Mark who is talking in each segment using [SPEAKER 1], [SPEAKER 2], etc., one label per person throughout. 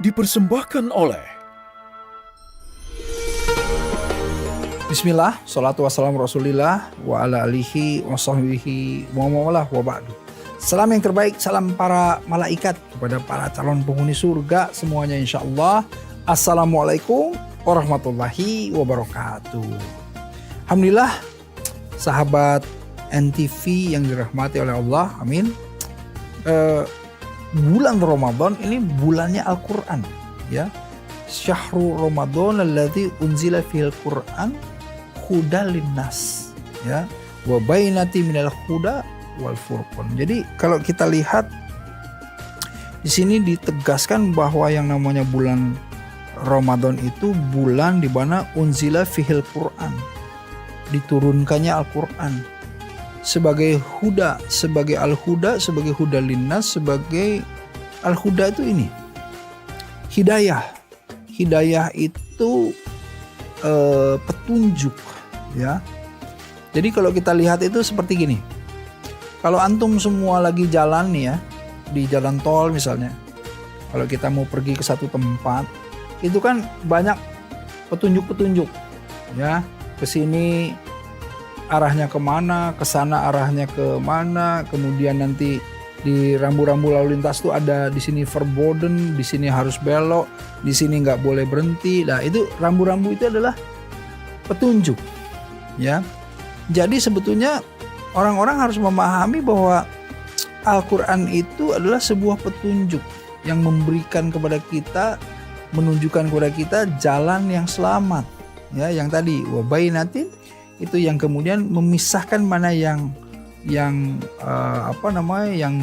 [SPEAKER 1] dipersembahkan oleh
[SPEAKER 2] Bismillah, salatu wassalamu rasulillah wa ala alihi wa sahbihi wa mawalah wa ba'du. Salam yang terbaik, salam para malaikat kepada para calon penghuni surga semuanya insyaallah. Assalamualaikum warahmatullahi wabarakatuh. Alhamdulillah, sahabat NTV yang dirahmati oleh Allah, amin. Bulan Ramadan ini bulannya Al-Quran, ya. Syahrul Ramadan alladzi unzila fihil Qur'an hudal linnas, ya, wa bainati minal huda wal furqan. Jadi kalau kita lihat di sini ditegaskan bahwa yang namanya bulan Ramadan itu bulan di mana unzila fihil Qur'an, diturunkannya Al-Quran sebagai huda, sebagai al-huda, sebagai huda linnas, sebagai al-huda itu ini hidayah. Hidayah itu petunjuk, ya. Jadi kalau kita lihat itu seperti gini. Kalau antum semua lagi jalan nih ya, di jalan tol misalnya. Kalau kita mau pergi ke satu tempat, itu kan banyak petunjuk-petunjuk, ya. Ke sini arahnya kemana, ke sana arahnya kemana, kemudian nanti di rambu-rambu lalu lintas tuh ada di sini verboden, di sini harus belok, di sini nggak boleh berhenti. Nah itu rambu-rambu itu adalah petunjuk, ya. Jadi sebetulnya orang-orang harus memahami bahwa Al-Quran itu adalah sebuah petunjuk yang memberikan kepada kita, menunjukkan kepada kita jalan yang selamat, ya. Yang tadi wabainatin itu yang kemudian memisahkan mana yang yang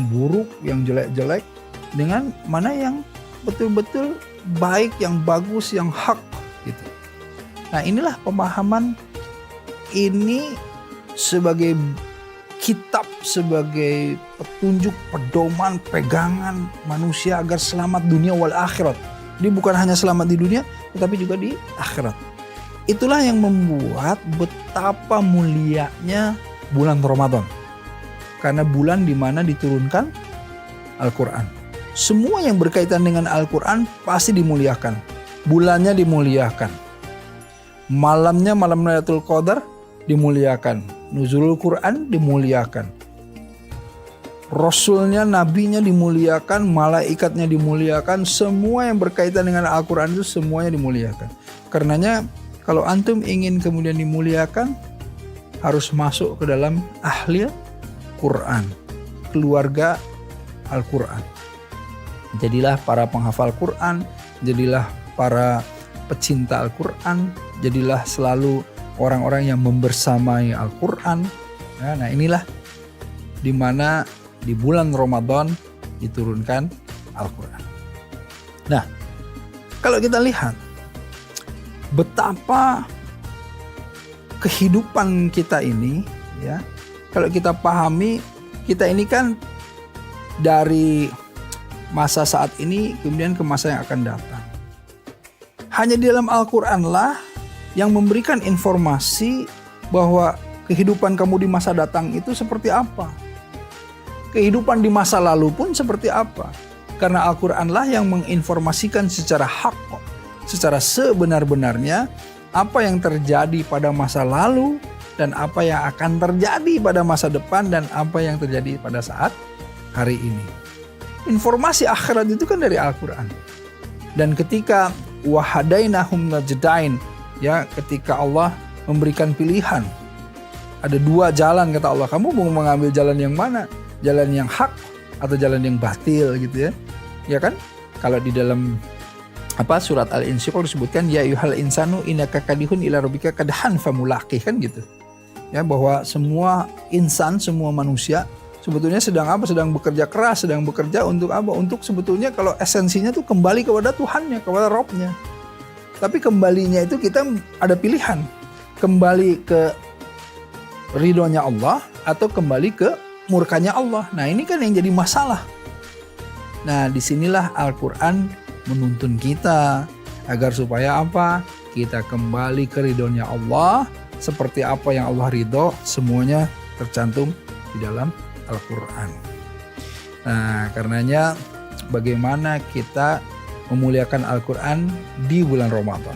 [SPEAKER 2] buruk, yang jelek-jelek dengan mana yang betul-betul baik, yang bagus, yang hak gitu. Nah, inilah pemahaman ini sebagai kitab, sebagai petunjuk, pedoman, pegangan manusia agar selamat dunia wal akhirat. Dia bukan hanya selamat di dunia, tetapi juga di akhirat. Itulah yang membuat betapa mulianya bulan Ramadan. Karena bulan di mana diturunkan Al-Quran. Semua yang berkaitan dengan Al-Quran pasti dimuliakan. Bulannya dimuliakan. Malamnya, malam Lailatul Qadar dimuliakan. Nuzulul Quran dimuliakan. Rasulnya, nabinya dimuliakan, malaikatnya dimuliakan. Semua yang berkaitan dengan Al-Quran itu semuanya dimuliakan. Karenanya kalau antum ingin kemudian dimuliakan, harus masuk ke dalam ahli Quran, keluarga Al-Quran. Jadilah para penghafal Quran, jadilah para pecinta Al-Quran, jadilah selalu orang-orang yang membersamai Al-Quran. Nah, inilah di mana di bulan Ramadan diturunkan Al-Quran. Nah, kalau kita lihat betapa kehidupan kita ini, ya, kalau kita pahami, kita ini kan dari masa saat ini kemudian ke masa yang akan datang. Hanya di dalam Al-Quran lah yang memberikan informasi bahwa kehidupan kamu di masa datang itu seperti apa. Kehidupan di masa lalu pun seperti apa. Karena Al-Quran lah yang menginformasikan secara hak, secara sebenar-benarnya apa yang terjadi pada masa lalu dan apa yang akan terjadi pada masa depan dan apa yang terjadi pada saat hari ini. Informasi akhirat itu kan dari Al-Quran. Dan ketika wahadainahum najdain, ya, ketika Allah memberikan pilihan, ada dua jalan kata Allah, kamu mau mengambil jalan yang mana? Jalan yang hak atau jalan yang batil gitu ya. Ya kan? Kalau di dalam surat Al-Insyiqaq disebutkan ya ayyuhal insanu innaka kadihun ila rabbika kadhan famulaqih, kan gitu. Ya, bahwa semua insan, semua manusia sebetulnya sedang bekerja keras, sedang bekerja untuk apa? Untuk sebetulnya kalau esensinya tuh kembali kepada Tuhannya, kepada Rabbnya. Tapi kembalinya itu kita ada pilihan. Kembali ke ridhonya Allah atau kembali ke murkanya Allah. Nah, ini kan yang jadi masalah. Nah, disinilah Al-Quran menuntun kita agar supaya apa? Kita kembali ke ridhonya Allah. Seperti apa yang Allah ridho, semuanya tercantum di dalam Al-Quran. Nah, karenanya bagaimana kita memuliakan Al-Quran di bulan Ramadan.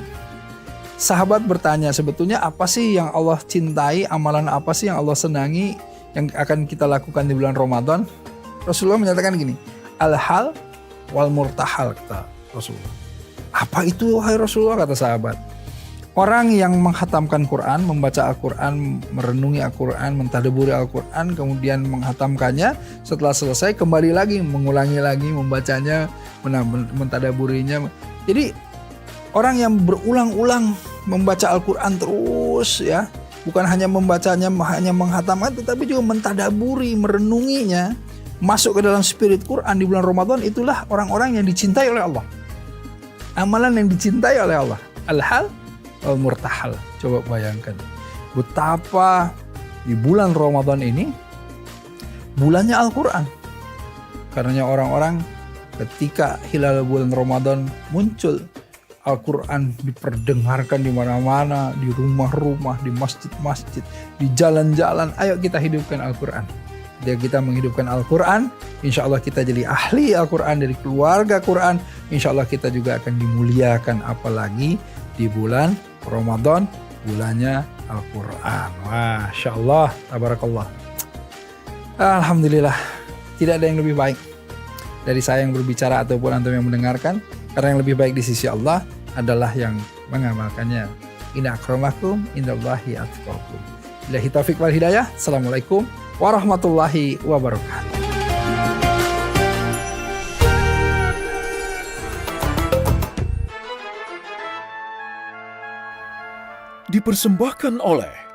[SPEAKER 2] Sahabat bertanya, sebetulnya apa sih yang Allah cintai, amalan apa sih yang Allah senangi yang akan kita lakukan di bulan Ramadan? Rasulullah menyatakan gini, al-hal wal murtahal, kata Rasulullah. Apa itu wahai Rasulullah, kata sahabat? Orang yang menghatamkan Quran, membaca Al-Quran, merenungi Al-Quran, mentadaburi Al-Quran, kemudian menghatamkannya, setelah selesai kembali lagi, mengulangi lagi, membacanya, mentadaburinya. Jadi orang yang berulang-ulang membaca Al-Quran terus ya, bukan hanya membacanya, hanya menghatamkan, tetapi juga mentadaburi, merenunginya, masuk ke dalam spirit Quran di bulan Ramadan, itulah orang-orang yang dicintai oleh Allah. Amalan yang dicintai oleh Allah. Al-hal al-murtahal. Coba bayangkan betapa di bulan Ramadan ini bulannya Al-Quran. Karena orang-orang ketika hilal bulan Ramadan muncul, Al-Quran diperdengarkan di mana-mana, di rumah-rumah, di masjid-masjid, di jalan-jalan. Ayo kita hidupkan Al-Quran. Jika kita menghidupkan Al-Quran, insya Allah kita jadi ahli Al-Quran, dari keluarga Quran. Insya Allah kita juga akan dimuliakan, apalagi di bulan Ramadan, bulannya Al-Quran. Masya Allah, tabarakallah. Alhamdulillah, tidak ada yang lebih baik dari saya yang berbicara ataupun antum yang mendengarkan. Karena yang lebih baik di sisi Allah adalah yang mengamalkannya. Inna akramakum indallahi atqakum. Billahi taufiq wal hidayah. Assalamualaikum warahmatullahi wabarakatuh.
[SPEAKER 1] Dipersembahkan oleh